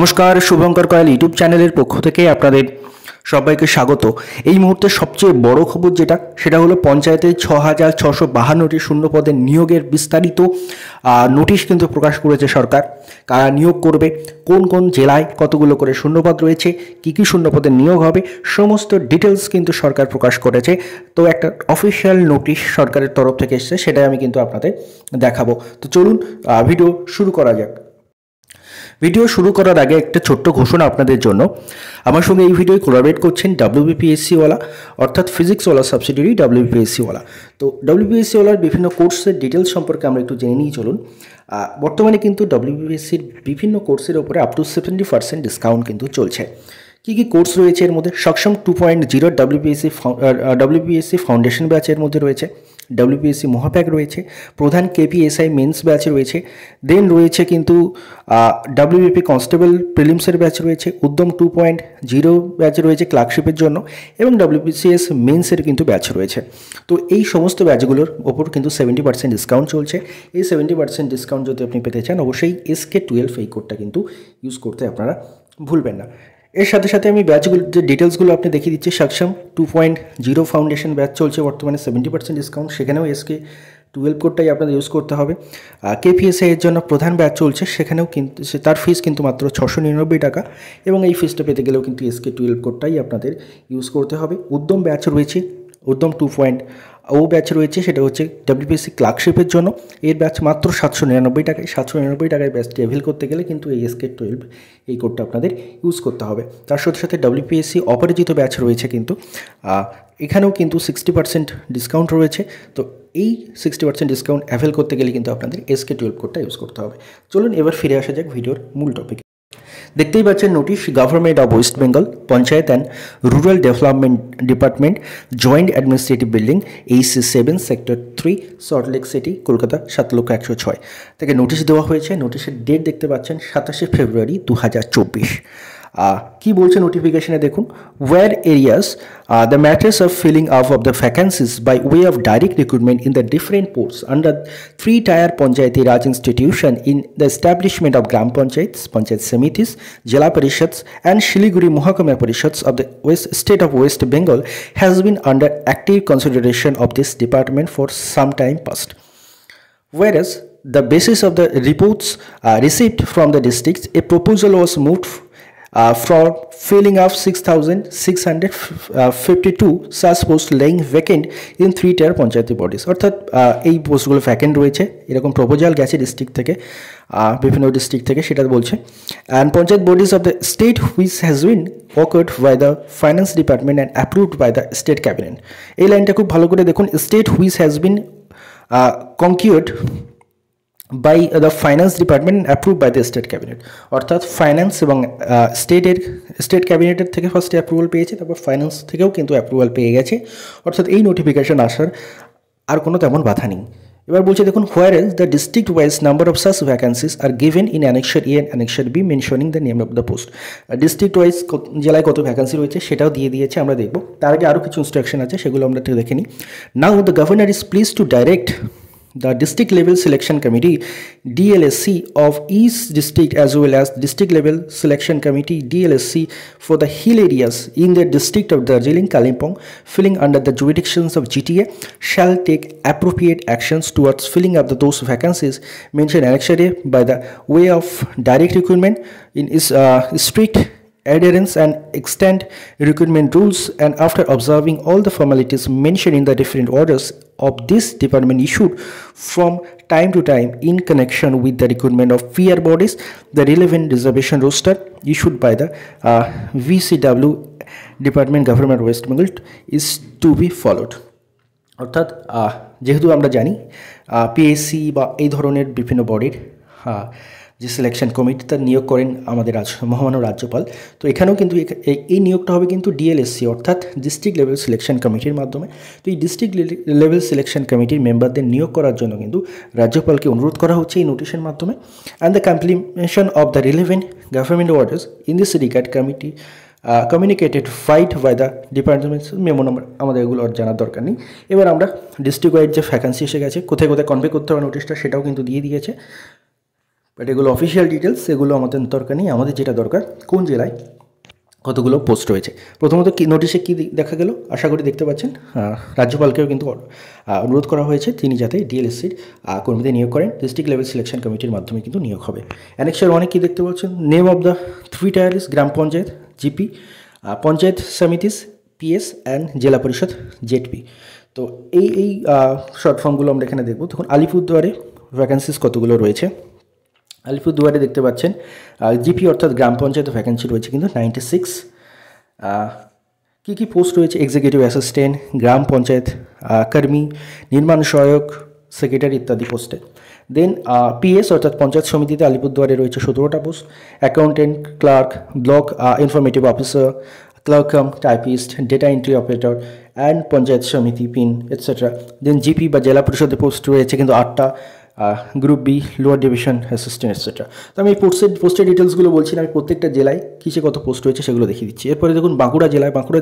নমস্কার, শুভঙ্কর কয়াল ইউটিউব চ্যানেলের পক্ষ থেকে আপনাদের সবাইকে স্বাগত। এই মুহূর্তে সবচেয়ে বড় খবর সেটা হলো পঞ্চায়েতে ৬,৬৫২টি শূন্য পদের নিয়োগের বিস্তারিত নোটিশ কিন্তু প্রকাশ করেছে সরকার। কারা নিয়োগ করবে, কোন কোন জেলায় কতগুলো করে শূন্যপদ রয়েছে, কী কী শূন্যপদের নিয়োগ হবে, সমস্ত ডিটেলস কিন্তু সরকার প্রকাশ করেছে। তো একটা অফিসিয়াল নোটিশ সরকারের তরফ থেকে এসেছে, সেটাই আমি কিন্তু আপনাদের দেখাবো। তো চলুন ভিডিও শুরু করা যাক। ভিডিও শুরু করার আগে একটা ছোট্ট ঘোষণা আপনাদের জন্য। আমার সঙ্গে এই ভিডিও কোলাবরেট করছেন WBPSC-ওয়ালা, অর্থাৎ ফিজিক্সওয়ালা সাবসিডিয়ারি WBPSC-ওয়ালা। তো WBPSC-ওয়ালার বিভিন্ন কোর্সের ডিটেলস সম্পর্কে আমরা একটু জেনে নিই চলুন। বর্তমানে কিন্তু WBPSC-র বিভিন্ন কোর্সের ওপরে আপ টু 70% ডিসকাউন্ট কিন্তু চলছে। কী কী কোর্স রয়েছে এর মধ্যে? সক্ষম 2.0 WBPSC ফাউন্ডেশন ব্যাচের মধ্যে রয়েছে, WBPSC মহাপ্যাক রয়েছে, প্রধান KPSI মেন্স ব্যাচ রয়েছে, দেন রয়েছে কিন্তু WBP কনস্টেবল প্রিলিমসের ব্যাচ রয়েছে, উদ্যম 2.0 ব্যাচ রয়েছে ক্লার্কশিপের জন্য, এবং WBCS মেন্সের কিন্তু ব্যাচ রয়েছে। তো এই সমস্ত ব্যাচগুলোর ওপর কিন্তু 70% ডিসকাউন্ট চলছে। এই 70% ডিসকাউন্ট যদি আপনি পেতে চান, অবশ্যই SK12 এই কোডটা কিন্তু ইউজ করতে আপনারা ভুলবেন না। এর সাথে সাথে আমি ব্যাচগুলো যে ডিটেলসগুলো আপনি দেখিয়ে দিচ্ছি। সক্ষম 2.0 ফাউন্ডেশন ব্যাচ চলছে বর্তমানে 70% ডিসকাউন্ট, সেখানেও SK12 কোডটাই আপনাদের ইউজ করতে হবে। KPSI এর জন্য প্রধান ব্যাচ চলছে, সেখানেও কিন্তু তার ফিস কিন্তু মাত্র 699 টাকা, এবং এই ফিসটা পেতে গেলেও কিন্তু SK12 কোডটাই আপনাদের ইউজ করতে হবে। উদ্যম ব্যাচ রয়েছে, উদ্যম 2.0 ব্যাচ রয়েছে, সেটা হচ্ছে WBPSC ক্লার্কশিপের জন্য। এর ব্যাচ মাত্র 799 টাকায়। 799 টাকায় ব্যাচটি অ্যাভেল করতে গেলে কিন্তু এই SK12 এই কোডটা আপনাদের ইউজ করতে হবে। তার সাথে সাথে WBPSC অপরাজিত ব্যাচ রয়েছে কিন্তু, এখানেও কিন্তু 60% ডিসকাউন্ট রয়েছে। তো এই 60% ডিসকাউন্ট অ্যাভেল করতে গেলে কিন্তু আপনাদের SK12 কোডটা ইউজ করতে হবে। চলুন এবার ফিরে আসা যাক ভিডিওর মূল টপিক। দেখতেই পাচ্ছেন notice, government of West Bengal, panchayat and rural development department, joint administrative building, AC7, sector 3, Salt Lake city, Kolkata 7,01,006 থেকে নোটিশ দেওয়া হয়েছে। নোটিশের ডেট দেখতে পাচ্ছেন 27 ফেব্রুয়ারি 2024। কি বলছে নোটিফিকেশনে দেখুন। Whereas the matters of filling up of the vacancies by way of direct recruitment in the different posts under 3-tier Panchayati Raj institution in the establishment of Gram Panchayats, Panchayat Samitis, Jila Parishads and Shiliguri Mahakama Parishads of the state of West Bengal has been under active consideration of this department for some time past. Whereas the basis of the reports received from the districts, a proposal was moved for filling of 6,652 such posts laying vacant in 3-tier panchayat bodies. অর্থাৎ এই পোস্টগুলো vacant রয়েছে, এরকম proposal গেছে district থেকে, বিভিন্ন district থেকে, সেটা বলছে। And panchayat bodies of the state which has been worked by the finance department and approved by the state cabinet. এই লাইনটা খুব ভালো করে দেখুন। State which has been concurred by the finance department approve by the state cabinet. অর্থাৎ finance এবং state ক্যাবিনেটের থেকে ফার্স্টে অ্যাপ্রুভাল পেয়েছে, তারপর ফাইন্যান্স থেকেও কিন্তু অ্যাপ্রুভাল পেয়ে গেছে। অর্থাৎ এই নোটিফিকেশন আসার আর কোনো তেমন বাধা নেই। এবার বলছে দেখুন, whereas the district wise number of such vacancies are given in annexure A and annexure B mentioning the name of the post. District wise জেলায় কত ভ্যাকেন্সি রয়েছে সেটাও দিয়ে দিয়েছে, আমরা দেখব। তার আগে আরও কিছু ইনস্ট্রাকশন আছে, সেগুলো আমরা দেখে নিই। Now the governor is pleased to direct the district level selection committee DLSC of each district as well as district level selection committee DLSC for the hill areas in the district of Darjeeling, Kalimpong filling under the jurisdictions of GTA shall take appropriate actions towards filling up those vacancies mentioned annexure by the way of direct recruitment in strict adherence and extant recruitment rules, and after observing all the formalities mentioned in the different orders of this department issued from time to time in connection with the recruitment of peer bodies, the relevant reservation roster issued by the VCW Department Government West Bengal is to be followed. অর্থাৎ যেহেতু আমরা জানি PSC বা এই ধরনের বিভিন্ন বডির যে সিলেকশন কমিটি তার নিয়োগ করেন আমাদের মহামান্য রাজ্যপাল। তো এখানেও কিন্তু এই নিয়োগটা হবে কিন্তু DLSC অর্থাৎ ডিস্ট্রিক্ট লেভেল সিলেকশন কমিটির মাধ্যমে। তো এই ডিস্ট্রিক্ট লেভেল সিলেকশন কমিটির মেম্বারদের নিয়োগ করার জন্য কিন্তু রাজ্যপালকে অনুরোধ করা হচ্ছে এই নোটিশের মাধ্যমে। And the complementation of the relevant government orders in this regard committee communicated fight by the departments memo number, আমাদের এগুলো আর জানার দরকার নেই। এবার আমরা ডিস্ট্রিক্ট ওয়াইড যে ভ্যাকান্সি এসে গেছে, কোথায় কোথায় কনভে করতে হবে নোটিশটা, সেটাও কিন্তু দিয়ে দিয়েছে। বাট এগুলো অফিসিয়াল ডিটেলস, এগুলো আমাদের দরকার নেই। আমাদের যেটা দরকার কোন জেলায় কতগুলো পোস্ট রয়েছে। প্রথমত কি নোটিশে কী দেখা গেল, আশা করি দেখতে পাচ্ছেন, রাজ্যপালকেও কিন্তু অনুরোধ করা হয়েছে তিনি যাতে ডিএলএসসির কর্মীদের নিয়োগ করেন। ডিস্ট্রিক্ট লেভেল সিলেকশন কমিটির মাধ্যমে কিন্তু নিয়োগ হবে। অ্যানেক্সার অনেক কী দেখতে পাচ্ছেন, name of the 3 tiers gram panchayat GP, panchayat samitis PS and zila parishad ZP. তো এই শর্ট ফর্মগুলো আমরা এখানে দেখব। তখন আলিপুরদুয়ারে ভ্যাকেন্সিস কতগুলো রয়েছে। আলিপুরদুয়ারে দেখতে পাচ্ছেন জিপি অর্থাৎ গ্রাম পঞ্চায়েত ভ্যাকেন্সি রয়েছে কিন্তু 96। কী পোস্ট রয়েছে, এক্সিকিউটিভ অ্যাসিস্ট্যান্ট, গ্রাম পঞ্চায়েত কর্মী, নির্মাণ সহায়ক, সেক্রেটারি ইত্যাদি পোস্টে। দেন পিএস অর্থাৎ পঞ্চায়েত সমিতিতে আলিপুরদুয়ারে রয়েছে 17টা post, accountant, clerk, block informative officer, clerk cum typist, data entry operator and panchayat samiti pin etcetera. Then GP বা জেলা পরিষদে পোস্ট রয়েছে কিন্তু 8টা, group B lower division assistant etcetera. তো আমি পোস্টের ডিটেলসগুলো বলছি না, আমি প্রত্যেকটা জেলায় কিসে কত পোস্ট রয়েছে সেগুলো দেখিয়ে দিচ্ছি। এরপরে দেখুন বাঁকুড়া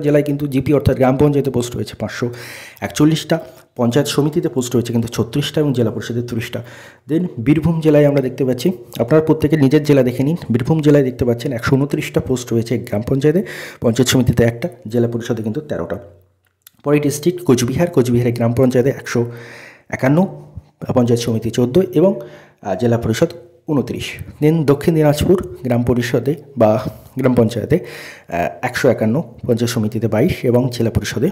জেলায় কিন্তু জিপি অর্থাৎ গ্রাম পঞ্চায়েতে পোস্ট রয়েছে 541টা, পঞ্চায়েত সমিতিতে পোস্ট রয়েছে কিন্তু 36টা এবং জেলা পরিষদে 30টা। দেন বীরভূম জেলায় আমরা দেখতে পাচ্ছি, আপনারা প্রত্যেকের নিজের জেলা দেখে নিন। বীরভূম জেলায় দেখতে পাচ্ছেন 129টা পোস্ট রয়েছে গ্রাম পঞ্চায়েতে, পঞ্চায়েত সমিতিতে 1টা, জেলা পরিষদে কিন্তু 13টা। পরে ডিস্ট্রিক্ট কোচবিহারে গ্রাম পঞ্চায়েতে 151, পঞ্চায়েত সমিতি 14 এবং জেলা পরিষদ 29। দেন দক্ষিণ দিনাজপুর গ্রাম পরিষদে বা গ্রাম পঞ্চায়েতে 151, পঞ্চায়েত সমিতিতে 22 এবং জেলা পরিষদে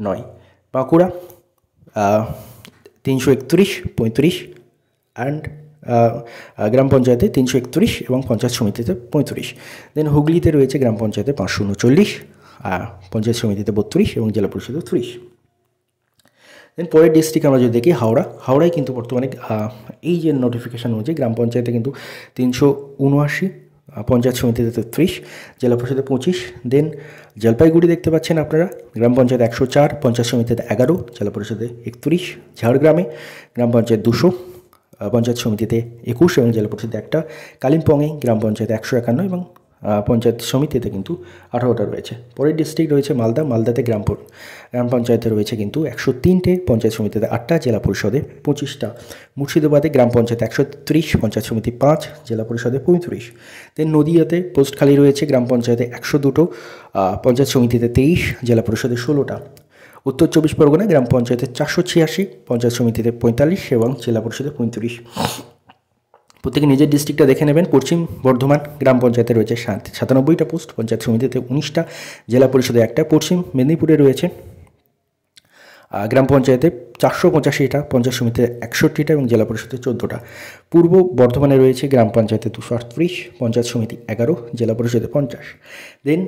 9। বাঁকুড়া 331, 35 অ্যান্ড গ্রাম পঞ্চায়েতে 331 এবং পঞ্চায়েত সমিতিতে 35। দেন হুগলিতে রয়েছে গ্রাম পঞ্চায়েতে 539, পঞ্চায়েত সমিতিতে 32 এবং জেলা পরিষদে 30। দেন পরের ডিস্ট্রিক্ট আমরা যদি দেখি হাওড়ায় কিন্তু বর্তমানে এই যে নোটিফিকেশান অনুযায়ী গ্রাম পঞ্চায়েতে কিন্তু 379, পঞ্চায়েত সমিতিতে 33, জেলা পরিষদে 25। দেন জলপাইগুড়ি দেখতে পাচ্ছেন আপনারা, গ্রাম পঞ্চায়েত 104, পঞ্চায়েত সমিতিতে 11, জেলা পরিষদে 31। ঝাড়গ্রামে গ্রাম পঞ্চায়েত 200, পঞ্চায়েত সমিতিতে 21 এবং জেলা পরিষদে 1টা। কালিম্পংয়ে গ্রাম পঞ্চায়েত 151 এবং পঞ্চায়েত সমিতিতে কিন্তু 18টা রয়েছে। পরের ডিস্ট্রিক্ট রয়েছে মালদাতে গ্রাম পঞ্চায়েতে রয়েছে কিন্তু 103টে, পঞ্চায়েত সমিতিতে 8টা, জেলা পরিষদে 25টা। মুর্শিদাবাদে গ্রাম পঞ্চায়েত 130, পঞ্চায়েত সমিতি 5, জেলা পরিষদে 35। দেন নদিয়াতে পোস্ট খালি রয়েছে গ্রাম পঞ্চায়েতে 102টো, পঞ্চায়েত সমিতিতে 23, জেলা পরিষদে 16টা। উত্তর 24 পরগনা গ্রাম পঞ্চায়েতে 486, পঞ্চায়েত সমিতিতে 45 এবং জেলা পরিষদে 35। প্রত্যেকে নিজের ডিস্ট্রিক্টটা দেখে নেবেন। পশ্চিম বর্ধমান গ্রাম পঞ্চায়েতে রয়েছে 97টা পোস্ট, পঞ্চায়েত সমিতিতে 19টা, জেলা পরিষদে 1টা। পশ্চিম মেদিনীপুরে রয়েছে গ্রাম পঞ্চায়েতে 485টা, পঞ্চায়েত সমিতিতে 61টা এবং জেলা পরিষদে 14টা। পূর্ব বর্ধমানে রয়েছে গ্রাম পঞ্চায়েতে 238, পঞ্চায়েত সমিতি 11, জেলা পরিষদে 50। দেন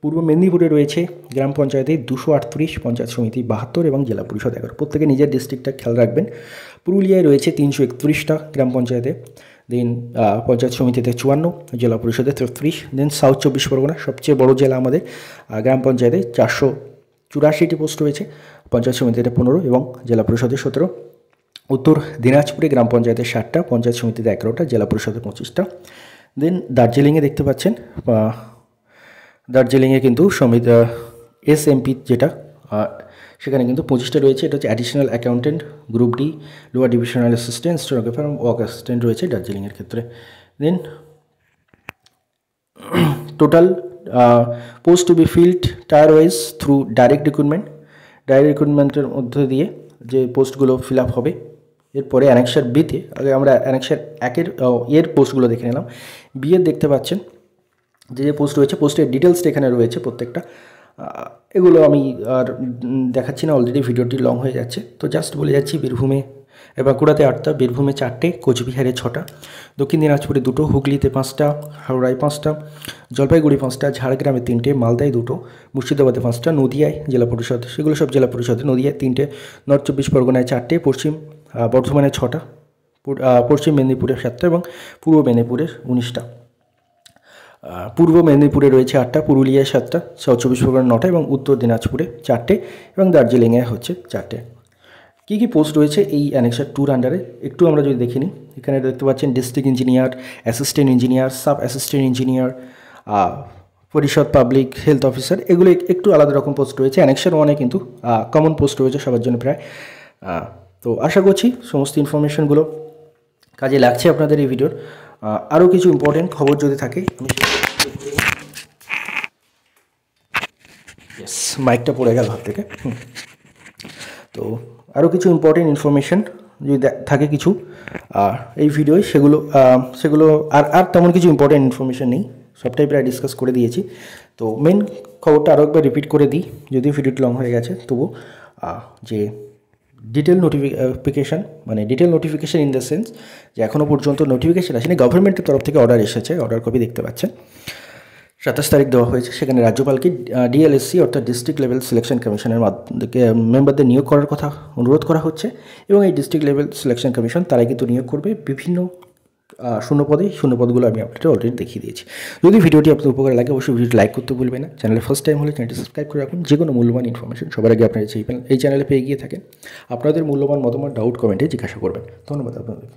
পূর্ব মেদিনীপুরে রয়েছে গ্রাম পঞ্চায়েতে 238, পঞ্চায়েত সমিতি 72 এবং জেলা পরিষদ 11। প্রত্যেকে নিজের ডিস্ট্রিক্টটা খেয়াল রাখবেন। পুরুলিয়ায় রয়েছে 331টা গ্রাম পঞ্চায়েতে, দেন পঞ্চায়েত সমিতিতে 54, জেলা পরিষদে 33। দেন সাউথ 24 পরগনা সবচেয়ে বড় জেলা আমাদের, গ্রাম পঞ্চায়েতে 484টি পোস্ট রয়েছে, পঞ্চায়েত সমিতিতে 15 এবং জেলা পরিষদে 17। উত্তর দিনাজপুরে গ্রাম পঞ্চায়েতে 60টা, পঞ্চায়েত সমিতিতে 11টা, জেলা পরিষদে 25টা। দেন দার্জিলিংয়ে দেখতে পাচ্ছেন, দার্জিলিংয়ে কিন্তু এসএমপি যেটা সেখানে কিন্তু 25টা রয়েছে। এটা হচ্ছে additional accountant, group D, lower divisional assistant, stenographer এবং ওয়ার্ক অ্যাসিস্ট্যান্ট রয়েছে দার্জিলিংয়ের ক্ষেত্রে। Then total post to be filled tier wise through direct রিক্রুটমেন্টের মধ্যে দিয়ে যে পোস্টগুলো ফিল আপ হবে। এরপরে অ্যানেক্সার বিতে, আগে আমরা অ্যানেক্সার এর পোস্টগুলো দেখে নিলাম। বিয়ের দেখতে পাচ্ছেন যে পোস্ট রয়েছে, পোস্টের ডিটেলসটা এখানে রয়েছে প্রত্যেকটা। এগুলো আমি আর দেখাচ্ছি না, অলরেডি ভিডিওটি লং হয়ে যাচ্ছে। তো জাস্ট বলে যাচ্ছি, বীরভূমে বাঁকুড়াতে 8টা, বীরভূমে 4টে, কোচবিহারে 6টা, দক্ষিণ দিনাজপুরে 2টো, হুগলিতে 5টা, হাওড়ায় 5টা, জলপাইগুড়ি 5টা, ঝাড়গ্রামে 3টে, মালদায় 2টো, মুর্শিদাবাদে 5টা, নদিয়ায় জেলা পরিষদ, সেগুলো সব জেলা পরিষদে, নদিয়ায় 3টে, নর্থ 24 পরগনায় 4টে, পশ্চিম বর্ধমানে 6টা, পশ্চিম মেদিনীপুরে 7টা এবং পূর্ব মেদিনীপুরের 19টা। পূর্ব মেদিনীপুরে রয়েছে 8টা, পুরুলিয়ায় 7টা, সাউথ 24 পরগনা 9টা এবং উত্তর দিনাজপুরে 4টে এবং দার্জিলিংয়ে হচ্ছে 4টে। কী কী পোস্ট রয়েছে এই অ্যানেক্সার 2 আন্ডারে একটু আমরা যদি দেখে নিই। এখানে দেখতে পাচ্ছেন district engineer, assistant engineer, sub assistant engineer, পরিষদ পাবলিক হেলথ অফিসার, এগুলো একটু আলাদা রকম পোস্ট রয়েছে। অ্যানেক্সার 1-এ কিন্তু কমন পোস্ট রয়েছে সবার জন্য প্রায়। তো আশা করছি সমস্ত ইনফরমেশনগুলো কাজে লাগছে আপনাদের এই ভিডিওর। আরও কিছু ইম্পর্টেন্ট খবর যদি থাকে আমি মাইকটা পড়ে গেল হাত থেকে। তো আরও কিছু ইম্পর্টেন্ট ইনফরমেশন যদি থাকে কিছু এই ভিডিওয় সেগুলো আর তেমন কিছু ইম্পর্টেন্ট ইনফরমেশন নেই, সবটাই প্রায় ডিসকাস করে দিয়েছি। তো মেন খবরটা আরও একবার রিপিট করে দিই, যদিও ভিডিওটি লং হয়ে গেছে তবু, যে detail notification in the sense যে এখনও পর্যন্ত নোটিফিকেশান আসেনি, গভর্নমেন্টের তরফ থেকে অর্ডার এসেছে, অর্ডার কপি দেখতে পাচ্ছেন 27 তারিখ দেওয়া হয়েছে। সেখানে রাজ্যপালকে ডিএলএসসি অর্থাৎ ডিস্ট্রিক্ট লেভেল সিলেকশন কমিশনের মেম্বারদের নিয়োগ করার কথা অনুরোধ করা হচ্ছে, এবং এই ডিস্ট্রিক্ট লেভেল সিলেকশন কমিশন তারাই কিন্তু নিয়োগ করবে বিভিন্ন শূন্যপদগুলো আমি আপনাদের অলরেডি দেখিয়ে দিয়েছি। যদি ভিডিওটি আপনাদের উপকারে লাগে অবশ্যই ভিডিওটি লাইক করতে ভুলবেন না। চ্যানেলে ফার্স্ট টাইম হলে চ্যানেলটি সাবস্ক্রাইব করে রাখুন, যে কোনো মূল্যবান ইনফরমেশন সবার আগে আপনারা এই চ্যানেলে পেয়ে গিয়ে থাকেন। আপনাদের মূল্যবান মতামত ডাউট কমেন্টে জিজ্ঞাসা করবেন। ধন্যবাদ আপনাদের।